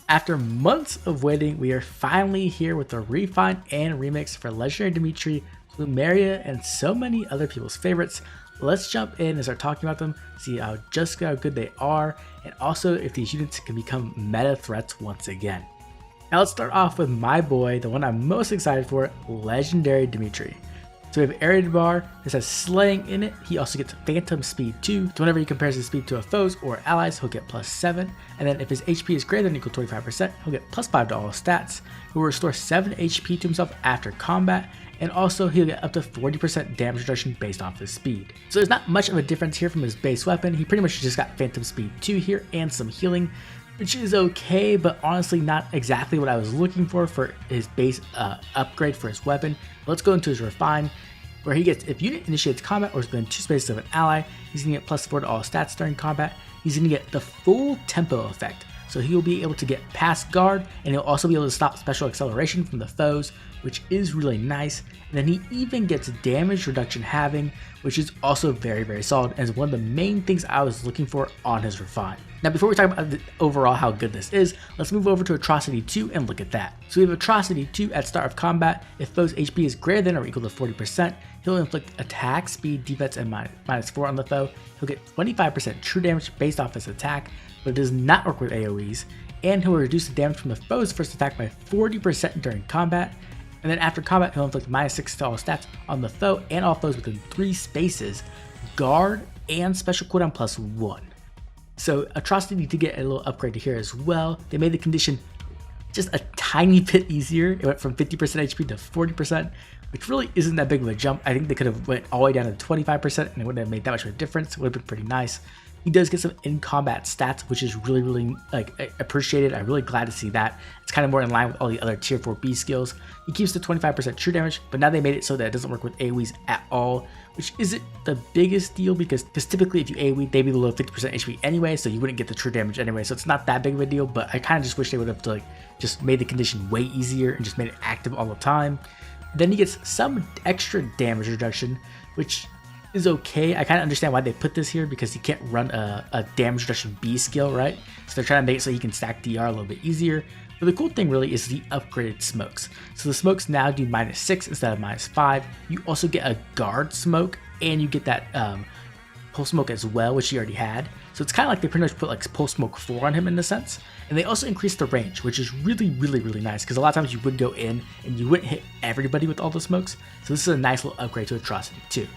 After months of waiting, we are finally here with the refine and remix for Legendary Dimitri, Plumeria, and so many other people's favorites. Let's jump in and start talking about them, see how good they are, and also if these units can become meta threats once again. Now let's start off with my boy, the one I'm most excited for, Legendary Dimitri. So we have Area Bar, this has Slaying in it. He also gets Phantom Speed 2. So whenever he compares his speed to a foes or allies, he'll get +7. And then if his HP is greater than or equal to 25%, he'll get +5 to all stats. He will restore 7 HP to himself after combat. And also he'll get up to 40% damage reduction based off his speed. So there's not much of a difference here from his base weapon. He pretty much just got Phantom Speed 2 here and some healing, which is okay, but honestly not exactly what I was looking for his base upgrade for his weapon. Let's go into his refine, where he gets, if unit initiates combat or is within 2 spaces of an ally, he's gonna get +4 to all stats during combat. He's gonna get the full tempo effect, so he'll be able to get past guard, and he'll also be able to stop special acceleration from the foes, which is really nice. And then he even gets damage reduction halving, which is also very solid, and is one of the main things I was looking for on his refine. Now before we talk about overall how good this is, let's move over to Atrocity 2 and look at that. So we have Atrocity 2 at start of combat. If foe's HP is greater than or equal to 40%, he'll inflict attack, speed, defense, and -4 on the foe. He'll get 25% true damage based off his attack, but it does not work with AoEs, and he'll reduce the damage from the foe's first attack by 40% during combat. And then after combat, he'll inflict -6 to all stats on the foe and all foes within 3 spaces, guard, and special cooldown +1. So Atrocity did get a little upgrade to here as well. They made the condition just a tiny bit easier. It went from 50% HP to 40%, which really isn't that big of a jump. I think they could have went all the way down to 25% and it wouldn't have made that much of a difference. It would have been pretty nice. He does get some in-combat stats, which is really appreciated. I'm really glad to see that. It's kind of more in line with all the other tier 4B skills. He keeps the 25% true damage, but now they made it so that it doesn't work with AoEs at all, which isn't the biggest deal because typically if you AoE, they'd be below 50% HP anyway, so you wouldn't get the true damage anyway, so it's not that big of a deal, but I kind of just wish they would have just made the condition way easier and just made it active all the time. Then he gets some extra damage reduction, which is okay. I kind of understand why they put this here because he can't run a damage reduction B skill, right? So they're trying to make it so he can stack DR a little bit easier. But the cool thing really is the upgraded smokes. So the smokes now do -6 instead of -5. You also get a guard smoke and you get that pulse smoke as well, which he already had. So it's kind of like they pretty much put like pulse smoke 4 on him in a sense. And they also increased the range, which is really nice because a lot of times you would go in and you wouldn't hit everybody with all the smokes. So this is a nice little upgrade to Atrocity too.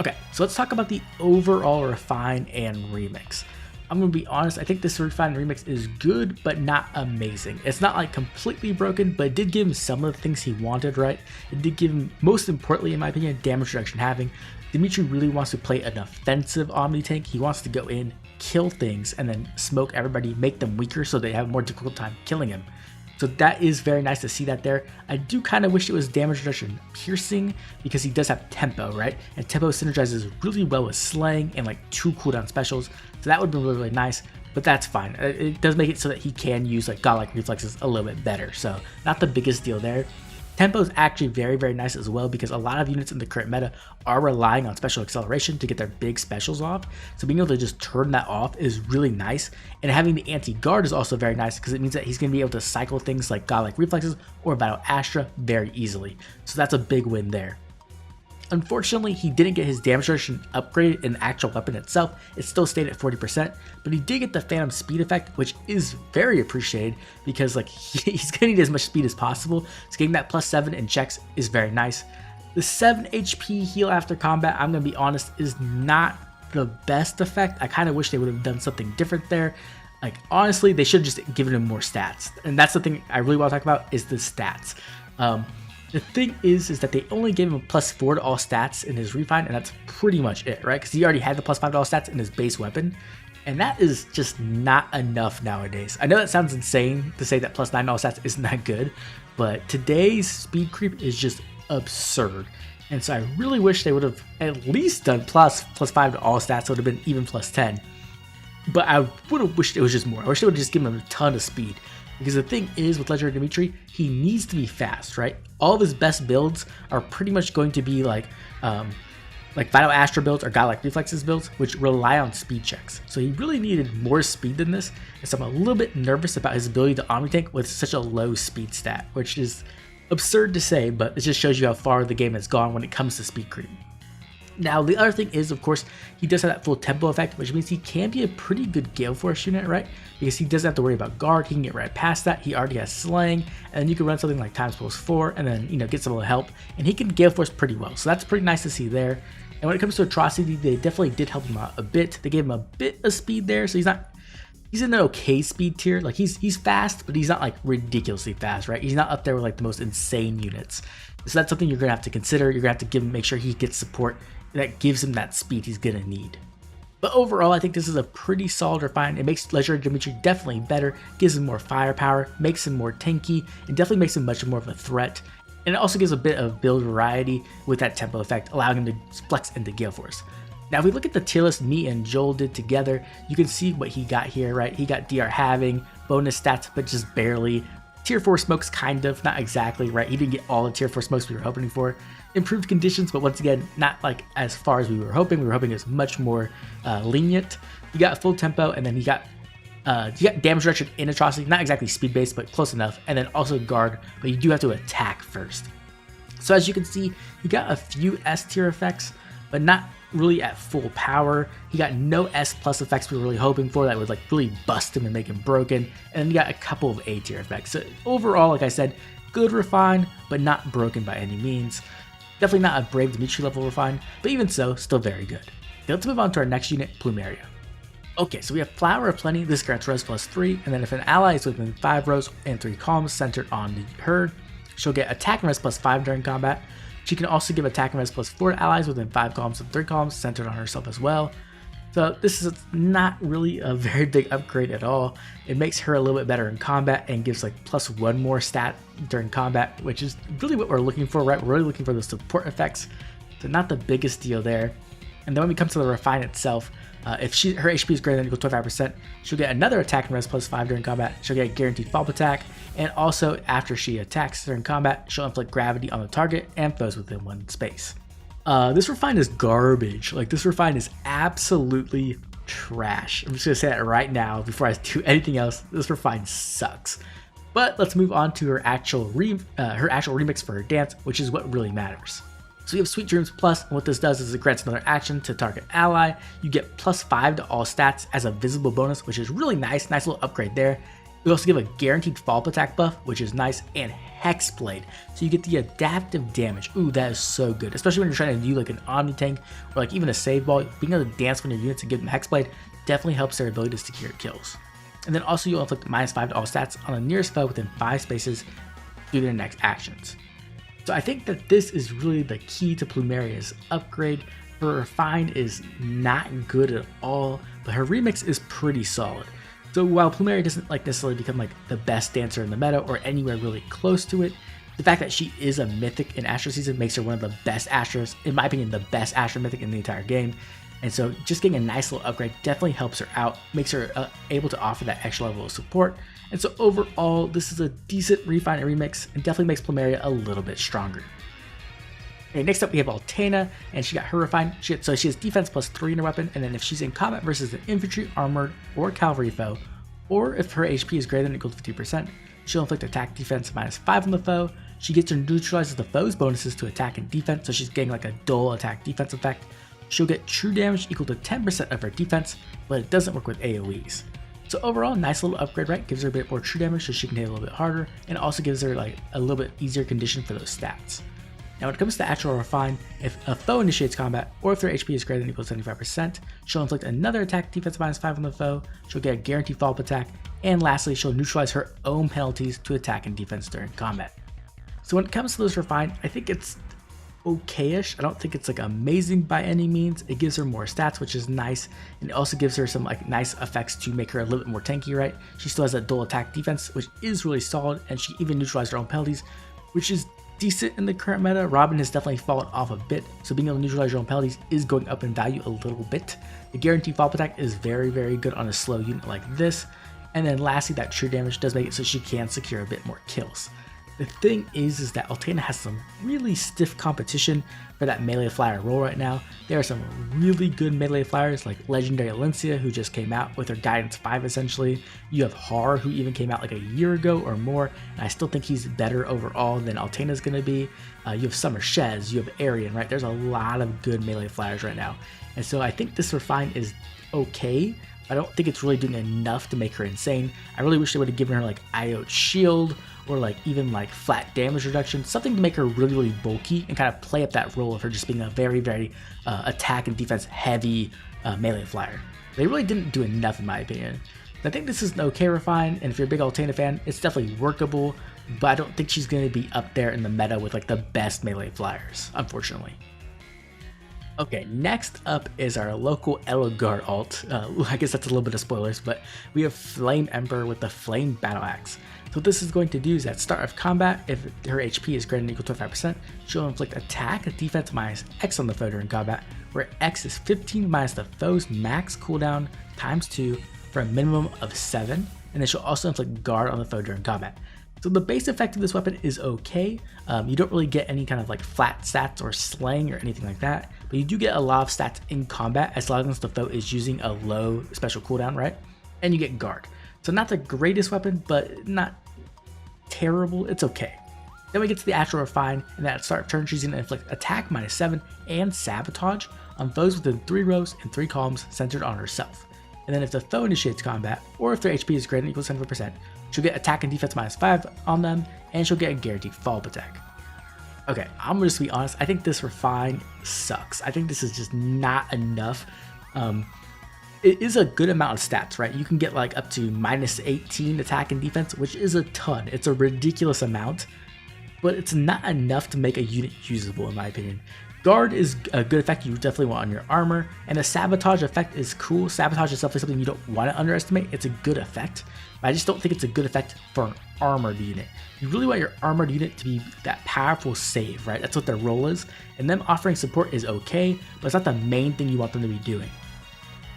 Okay, so let's talk about the overall refine and remix. I'm gonna be honest, I think this refine remix is good, but not amazing. It's not like completely broken, but it did give him some of the things he wanted, right? It did give him, most importantly in my opinion, damage reduction halving. Dimitri really wants to play an offensive Omni tank. He wants to go in, kill things, and then smoke everybody, make them weaker so they have a more difficult time killing him. So that is very nice to see that there. I do kind of wish it was damage reduction piercing because he does have tempo, right? And tempo synergizes really well with slaying and like 2 cooldown specials. So that would be really nice, but that's fine. It does make it so that he can use like godlike reflexes a little bit better. So not the biggest deal there. Tempo is actually very nice as well because a lot of units in the current meta are relying on special acceleration to get their big specials off. So being able to just turn that off is really nice. And having the anti-guard is also very nice because it means that he's going to be able to cycle things like godlike reflexes or battle Astra very easily. So that's a big win there. Unfortunately, he didn't get his damage reduction upgraded in the actual weapon itself. It still stayed at 40%, but he did get the Phantom Speed effect, which is very appreciated because like he's gonna need as much speed as possible. So getting that +7 in checks is very nice. The 7 HP heal after combat, I'm gonna be honest, is not the best effect. I kind of wish they would have done something different there. Like honestly, they should have just given him more stats. And that's the thing I really want to talk about is the stats. The thing is that they only gave him a +4 to all stats in his refine, and that's pretty much it, right? Because he already had the +5 to all stats in his base weapon, and that is just not enough nowadays. I know that sounds insane to say that +9 to all stats isn't that good, but today's speed creep is just absurd. And so I really wish they would have at least done +5 to all stats, so it would have been even +10. But I would have wished it was just more. I wish they would have just given him a ton of speed. Because the thing is with Legendary Dimitri, he needs to be fast, right? All of his best builds are pretty much going to be like like Vital Astro builds or Godlike Reflexes builds, which rely on speed checks. So he really needed more speed than this, and so I'm a little bit nervous about his ability to Omni Tank with such a low speed stat, which is absurd to say, but it just shows you how far the game has gone when it comes to speed creep. Now, the other thing is, of course, he does have that full tempo effect, which means he can be a pretty good Gale Force unit, right? Because he doesn't have to worry about guard, he can get right past that, he already has slaying, and then you can run something like Times Pulse 4, and then, get some help, and he can Gale Force pretty well, so that's pretty nice to see there. And when it comes to Atrocity, they definitely did help him out a bit. They gave him a bit of speed there, so he's in an okay speed tier. Like, he's fast, but he's not like ridiculously fast, right? He's not up there with like the most insane units. So that's something you're gonna have to consider. You're gonna have to make sure he gets support that gives him that speed he's gonna need. But overall, I think this is a pretty solid refine. It makes Legendary Dimitri definitely better, gives him more firepower, makes him more tanky, and definitely makes him much more of a threat. And it also gives a bit of build variety with that tempo effect, allowing him to flex into Gale Force. Now, if we look at the tier list me and Joel did together, you can see what he got here, right? He got DR Halving, bonus stats, but just barely. Tier 4 smokes, kind of, not exactly, right? He didn't get all the tier 4 smokes we were hoping for. Improved conditions, but once again, not like as far as we were hoping. We were hoping it was much more lenient. He got full tempo, and then he got damage reduction in Atrocity, not exactly speed based, but close enough, and then also guard, but you do have to attack first. So as you can see, he got a few S tier effects, but not really at full power. He got no S plus effects we were really hoping for that would like really bust him and make him broken, and then he got a couple of A tier effects. So overall, like I said, good refine, but not broken by any means. Definitely not a Brave Dimitri level refine, but even so, still very good. Okay, let's move on to our next unit, Plumeria. Okay, so we have Flower of Plenty. This grants res +3, and then if an ally is within 5 rows and 3 columns centered on her, she'll get attack and res +5 during combat. She can also give attack and res +4 to allies within 5 columns and 3 columns centered on herself as well. So this is not really a very big upgrade at all. It makes her a little bit better in combat and gives like +1 more stat during combat, which is really what we're looking for, right? We're really looking for the support effects. So not the biggest deal there. And then when we come to the refine itself, if her HP is greater than or equal to 25%, she'll get another attack and res +5 during combat. She'll get a guaranteed follow-up attack, and also after she attacks during combat, she'll inflict gravity on the target and foes within 1 space. This refine is garbage. Like, this refine is absolutely trash. I'm just gonna say that right now before I do anything else. This refine sucks. But let's move on to her actual remix for her dance, which is what really matters. So we have Sweet Dreams Plus, and what this does is it grants another action to target ally. You get +5 to all stats as a visible bonus, which is really nice little upgrade there. We also give a guaranteed follow-up attack buff, which is nice, and Hexblade, so you get the adaptive damage. Ooh, that is so good, especially when you're trying to do like an Omni Tank or like even a save ball. Being able to dance on your units and give them Hexblade definitely helps their ability to secure kills. And then also you'll inflict -5 to all stats on the nearest foe within 5 spaces through their next actions. So I think that this is really the key to Plumeria's upgrade. Her refine is not good at all, but her remix is pretty solid. So while Plumeria doesn't like necessarily become like the best dancer in the meta or anywhere really close to it, the fact that she is a mythic in Astro season makes her one of the best Astros, in my opinion, the best Astro mythic in the entire game. And so just getting a nice little upgrade definitely helps her out, makes her able to offer that extra level of support. And so overall, this is a decent refine and remix and definitely makes Plumeria a little bit stronger. Okay, next up we have Altena, and she got her refine. So she has defense +3 in her weapon, and then if she's in combat versus an infantry, armored, or cavalry foe, or if her HP is greater than or equal to 50%, she'll inflict attack defense -5 on the foe. She gets to neutralize the foe's bonuses to attack and defense, so she's getting like a dual attack defense effect. She'll get true damage equal to 10% of her defense, but it doesn't work with AoEs. So overall, nice little upgrade, right? Gives her a bit more true damage so she can hit a little bit harder, and also gives her like a little bit easier condition for those stats. Now when it comes to actual refine, if a foe initiates combat, or if their HP is greater than or equal to 75%, she'll inflict another attack defense -5 on the foe, she'll get a guaranteed follow-up attack, and lastly, she'll neutralize her own penalties to attack and defense during combat. So when it comes to this refine, I think it's okay-ish. I don't think it's like amazing by any means. It gives her more stats, which is nice, and it also gives her some like nice effects to make her a little bit more tanky, right? She still has that dual attack defense, which is really solid, and she even neutralized her own penalties, which is decent in the current meta. Robin has definitely fallen off a bit, so being able to neutralize your own penalties is going up in value a little bit. The guaranteed follow-up attack is very, very good on a slow unit like this. And then lastly, that true damage does make it so she can secure a bit more kills. The thing is that Altena has some really stiff competition for that melee flyer role right now. There are some really good melee flyers like Legendary Alencia, who just came out with her Guidance 5 essentially. You have Har, who even came out like a year ago or more, and I still think he's better overall than Altena's going to be. You have Summer Shez, you have Arian, right? There's a lot of good melee flyers right now. And so I think this Refine is okay. I don't think it's really doing enough to make her insane. I really wish they would have given her like IOT Shield or like even like flat damage reduction, something to make her really, really bulky and kind of play up that role of her just being a very, very attack and defense heavy melee flyer. They really didn't do enough in my opinion. I think this is an okay refine, and if you're a big Altena fan, it's definitely workable, but I don't think she's going to be up there in the meta with like the best melee flyers, unfortunately. Okay, next up is our local Edelgard alt. I guess that's a little bit of spoilers, but we have Flame Emperor with the Flame Battle Axe. So what this is going to do is at start of combat, if her HP is greater than or equal to 25%, she'll inflict attack, defense minus X on the foe during combat, where X is 15 minus the foe's max cooldown times 2 for a minimum of 7, and then she'll also inflict guard on the foe during combat. So the base effect of this weapon is okay. You don't really get any kind of like flat stats or slang or anything like that, but you do get a lot of stats in combat as long as the foe is using a low special cooldown, right? And you get guard. So not the greatest weapon, but not terrible, it's okay. Then we get to the actual refine, and at start of turn she's going to inflict attack minus 7 and sabotage on foes within 3 rows and 3 columns centered on herself. And then if the foe initiates combat, or if their HP is greater than or equal to 75%, she'll get attack and defense minus 5 on them, and she'll get a guaranteed follow-up attack. Okay, I'm gonna just be honest, I think this refine sucks. I think this is just not enough. It is a good amount of stats, right? You can get like up to minus 18 attack and defense, which is a ton. It's a ridiculous amount, but it's not enough to make a unit usable in my opinion. Guard is a good effect you definitely want on your armor, and the sabotage effect is cool. Sabotage is definitely something you don't want to underestimate. It's a good effect, but I just don't think it's a good effect for an armored unit. You really want your armored unit to be that powerful save, right? That's what their role is, and them offering support is okay, but it's not the main thing you want them to be doing.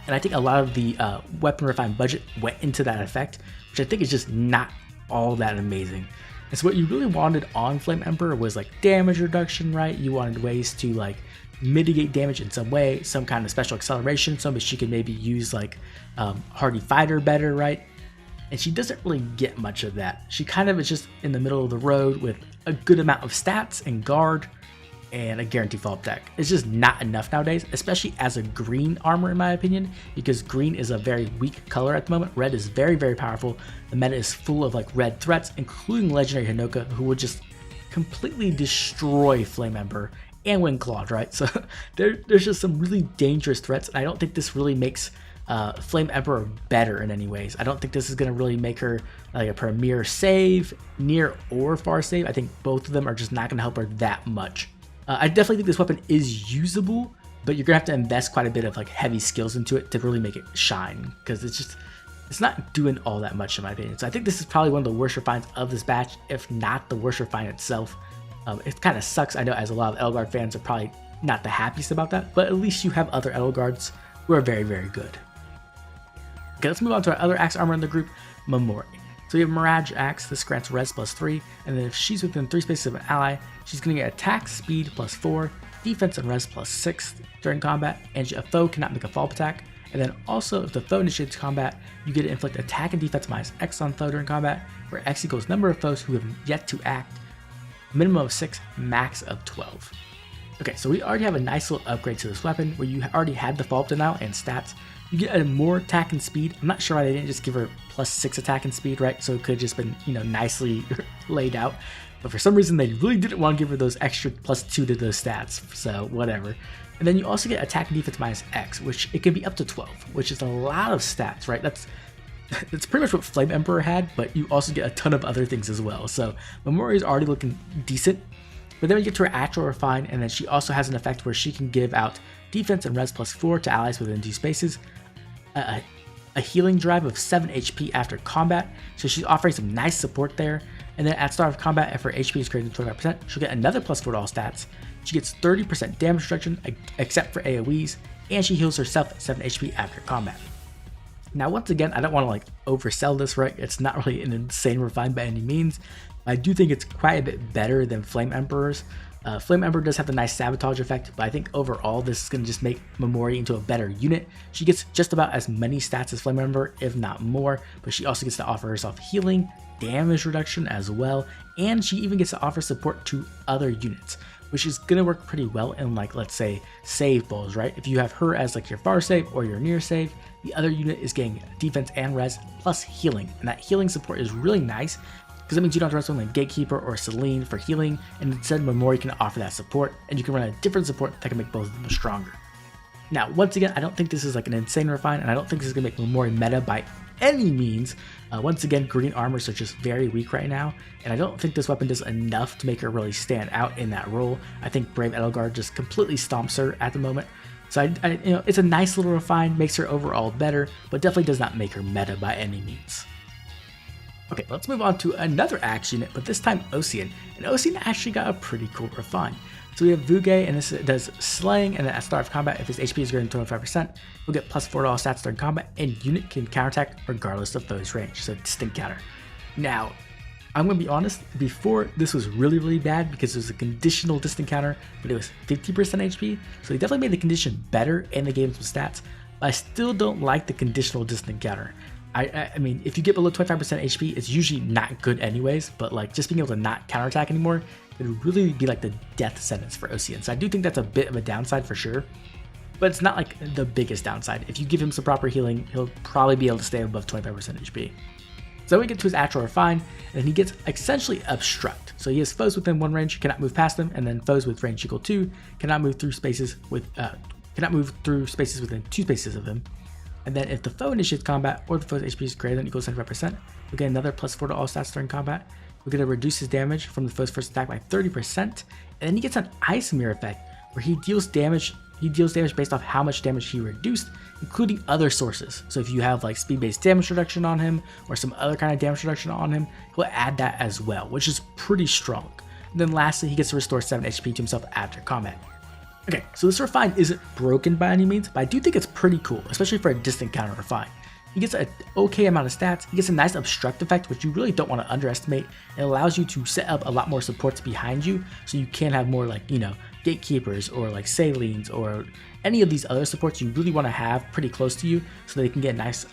And I think a lot of the weapon refine budget went into that effect, which I think is just not all that amazing. And so what you really wanted on Flame Emperor was like damage reduction, right? You wanted ways to like mitigate damage in some way, some kind of special acceleration, so she could maybe use like Hardy Fighter better, right? And she doesn't really get much of that. She kind of is just in the middle of the road with a good amount of stats and guard and a guaranteed follow-up attack. It's just not enough nowadays, especially as a green armor in my opinion, because green is a very weak color at the moment. Red is very, very powerful. The meta is full of like red threats, including Legendary Hinoka, who would just completely destroy Flame Emperor and Wind Clawed, right? So there's just some really dangerous threats, and I don't think this really makes Flame Emperor better in any ways. I don't think this is going to really make her like a premier save, near or far save. I think both of them are just not going to help her that much. I definitely think this weapon is usable, but you're gonna have to invest quite a bit of like heavy skills into it to really make it shine, because it's not doing all that much in my opinion. So I think this is probably one of the worst refines of this batch, if not the worst refine itself. It kind of sucks. I know as a lot of Edelgard fans are probably not the happiest about that, but at least you have other Edelgards who are very, very good. Okay, let's move on to our other axe armor in the group, Mamori. So we have Mirage Axe. This grants res +3, and then if she's within 3 spaces of an ally, she's going to get attack speed +4, defense and res +6 during combat, and a foe cannot make a follow-up attack. And then also, if the foe initiates combat, you get to inflict attack and defense minus X on foe during combat, where X equals number of foes who have yet to act, minimum of 6, max of 12. Okay, so we already have a nice little upgrade to this weapon, where you already had the follow-up denial and stats. You get a more attack and speed. I'm not sure why they didn't just give her +6 attack and speed, right? So it could have just been, nicely laid out. But for some reason, they really didn't want to give her those extra +2 to those stats. So whatever. And then you also get attack and defense minus X, which it can be up to 12, which is a lot of stats, right? That's pretty much what Flame Emperor had, but you also get a ton of other things as well. So Mamori is already looking decent. But then we get to her actual refine, and then she also has an effect where she can give out defense and res +4 to allies within 2 spaces, a healing drive of 7 HP after combat, so she's offering some nice support there. And then at start of combat, if her HP is greater than 25%, she'll get another +4 to all stats. She gets 30% damage reduction except for AoEs, and she heals herself at 7 HP after combat. Now, once again, I don't want to like oversell this, right? It's not really an insane refine by any means. I do think it's quite a bit better than Flame Emperor's. Flame Emperor does have the nice sabotage effect, but I think overall this is going to just make Mamori into a better unit. She gets just about as many stats as Flame Emperor, if not more, but she also gets to offer herself healing, damage reduction as well, and she even gets to offer support to other units, which is going to work pretty well in, like, let's say save bowls, right? If you have her as like your far save or your near save, the other unit is getting defense and res plus healing, and that healing support is really nice because that means you don't have to run something like Gatekeeper or Celine for healing, and instead Mamori can offer that support, and you can run a different support that can make both of them stronger. Now, once again, I don't think this is like an insane refine, and I don't think this is going to make Mamori meta by any means. Once again, green armors are just very weak right now, and I don't think this weapon does enough to make her really stand out in that role. I think Brave Edelgard just completely stomps her at the moment. So it's a nice little refine, makes her overall better, but definitely does not make her meta by any means. Okay, let's move on to another axe unit, but this time Osian. And Osian actually got a pretty cool refine. So we have Vuge, and this does slaying, and then at start of combat, if his HP is greater than 25%, he'll get plus 4 to all stats during combat, and unit can counterattack regardless of foe's range, so distinct counter. Now, I'm going to be honest, before this was really bad because it was a conditional distant counter, but it was 50% HP, so they definitely made the condition better and they gave him some stats, but I still don't like the conditional distant counter. I mean, if you get below 25% HP, it's usually not good anyways, but like just being able to not counterattack anymore, it would really be like the death sentence for Osian. So I do think that's a bit of a downside for sure, but it's not like the biggest downside. If you give him some proper healing, he'll probably be able to stay above 25% HP. So we get to his actual refine, and he gets essentially obstruct. So he has foes within 1 range, cannot move past them, and then foes with range equal 2 cannot move through spaces within 2 spaces of him. And then if the foe initiates combat or the foe's HP is greater than or equal to 75%, we'll get another plus 4 to all stats during combat. We're going to reduce his damage from the foe's first attack by 30%, and then he gets an ice mirror effect where he deals damage based off how much damage he reduced, including other sources. So if you have like speed-based damage reduction on him or some other kind of damage reduction on him, he'll add that as well, which is pretty strong. And then lastly, he gets to restore 7 HP to himself after combat. Okay, so this refine isn't broken by any means, but I do think it's pretty cool, especially for a distant counter refine. He gets an okay amount of stats, he gets a nice obstruct effect, which you really don't want to underestimate. It allows you to set up a lot more supports behind you, so you can have more like, gatekeepers or like salines or any of these other supports you really want to have pretty close to you so they can get nice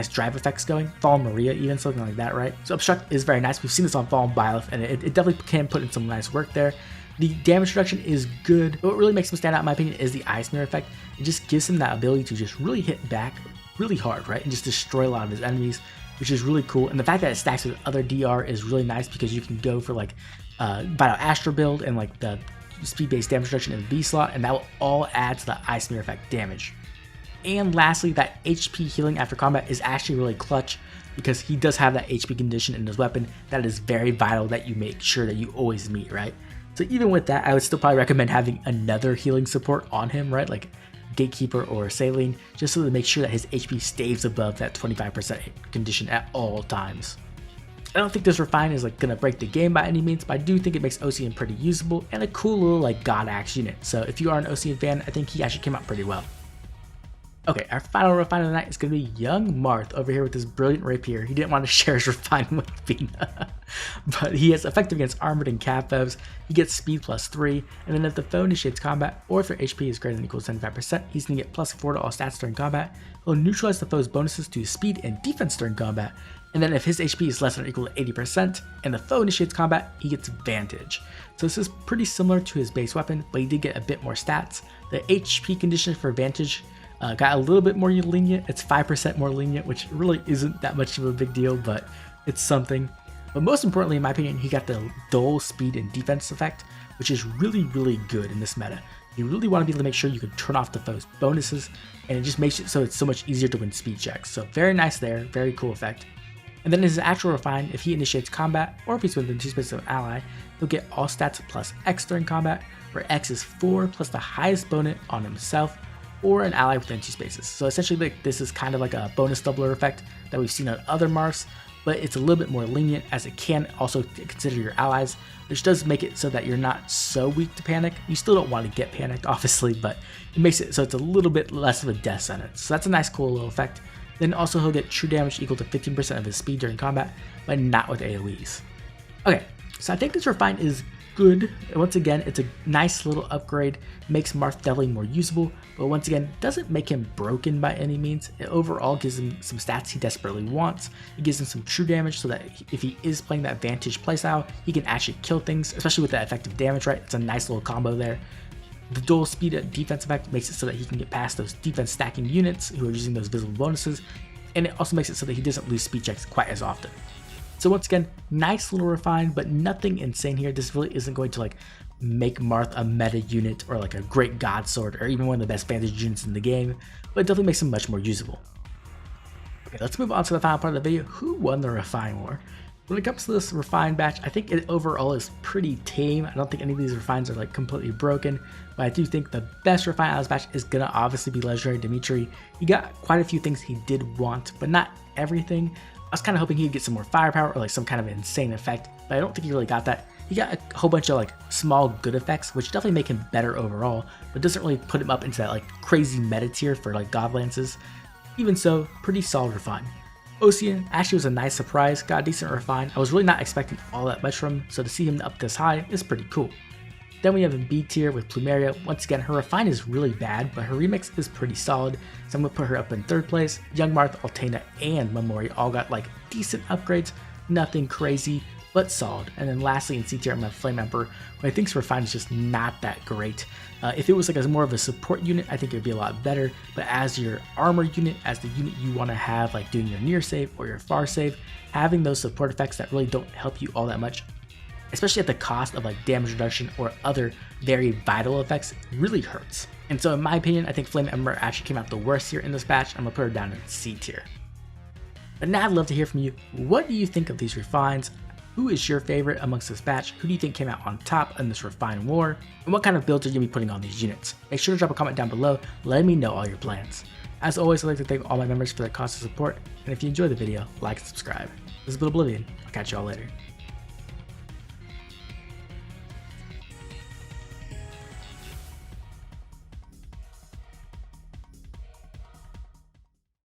drive effects going. Fallen Maria, even something like that, right? So obstruct is very nice. We've seen this on Fallen Byleth, and it definitely can put in some nice work there. The damage reduction is good, but what really makes him stand out in my opinion is the ice mirror effect. It just gives him that ability to just really hit back really hard, right? And just destroy a lot of his enemies, which is really cool. And the fact that it stacks with other DR is really nice because you can go for like Vital Astra build and like the speed-based damage reduction in the B slot, and that will all add to the ice mirror effect damage. And lastly, that HP healing after combat is actually really clutch because he does have that HP condition in his weapon that is very vital that you make sure that you always meet, right? So even with that, I would still probably recommend having another healing support on him, right? Like Gatekeeper or Saline, just so to make sure that his HP stays above that 25% condition at all times. I don't think this refine is like gonna break the game by any means, but I do think it makes Osian pretty usable and a cool little like god axe unit. So if you are an Osian fan, I think he actually came out pretty well. Okay, our final refine of the night is going to be young Marth over here with this brilliant rapier. He didn't want to share his refine with Vina, but he is effective against armored and cav foes. He gets speed plus 3, and then if the foe initiates combat or if their HP is greater than or equal to 75%, he's going to get plus 4 to all stats during combat. He'll neutralize the foe's bonuses to speed and defense during combat, and then if his HP is less than or equal to 80% and the foe initiates combat, he gets Vantage. So this is pretty similar to his base weapon, but he did get a bit more stats. The HP condition for Vantage got a little bit more lenient. It's 5% more lenient, which really isn't that much of a big deal, but it's something. But most importantly, in my opinion, he got the dull speed and defense effect, which is really good in this meta. You really want to be able to make sure you can turn off the foe's bonuses, and it just makes it so it's so much easier to win speed checks. So very nice there, very cool effect. And then his actual refine, if he initiates combat or if he's within 2 spaces of an ally, he'll get all stats plus X during combat, where X is 4 plus the highest bonus on himself or an ally within 2 spaces. So essentially like, this is kind of like a bonus doubler effect that we've seen on other Marths, but it's a little bit more lenient as it can also consider your allies, which does make it so that you're not so weak to panic. You still don't want to get panicked, obviously, but it makes it so it's a little bit less of a death sentence. So that's a nice cool little effect. Then also he'll get true damage equal to 15% of his speed during combat, but not with AoEs. Okay, so I think this refine is good. Once again, it's a nice little upgrade, makes Marth definitely more usable, but once again, doesn't make him broken by any means. It overall gives him some stats he desperately wants. It gives him some true damage so that if he is playing that Vantage playstyle, he can actually kill things, especially with that effective damage, right? It's a nice little combo there. The dual speed defense effect makes it so that he can get past those defense stacking units who are using those visible bonuses, and it also makes it so that he doesn't lose speed checks quite as often. So once again, nice little refine, but nothing insane here. This really isn't going to like make Marth a meta unit or like a great god sword or even one of the best Vantage units in the game, but it definitely makes him much more usable. Okay, let's move on to the final part of the video. Who won the refine war? When it comes to this refine batch, I think it overall is pretty tame. I don't think any of these refines are like completely broken, but I do think the best refine out of this batch is gonna obviously be legendary Dimitri. He got quite a few things he did want, but not everything. I was kind of hoping he'd get some more firepower or like some kind of insane effect, but I don't think he really got that. He got a whole bunch of like small good effects, which definitely make him better overall, but doesn't really put him up into that like crazy meta tier for like god lances. Even so, pretty solid refine. Osian actually was a nice surprise, got a decent refine. I was really not expecting all that much from him, so to see him up this high is pretty cool. Then we have a B tier with Plumeria. Once again, her refine is really bad, but her remix is pretty solid, so I'm going to put her up in 3rd place. Young Marth, Altena, and Mamori all got like decent upgrades, nothing crazy, but solid. And then lastly in C tier, I'm going to Flame Emperor, who I think's refine is just not that great. If it was like more of a support unit, I think it would be a lot better, but as your armor unit, as the unit you want to have like doing your near save or your far save, having those support effects that really don't help you all that much, especially at the cost of like damage reduction or other very vital effects, really hurts. And so in my opinion, I think Flame Emperor actually came out the worst here in this batch. I'm gonna put her down in C tier. But now I'd love to hear from you. What do you think of these refines? Who is your favorite amongst this batch? Who do you think came out on top in this refine war? And what kind of builds are you gonna be putting on these units? Make sure to drop a comment down below, letting me know all your plans. As always, I'd like to thank all my members for their constant support, and if you enjoyed the video, like and subscribe. This has been Oblivion. I'll catch y'all later.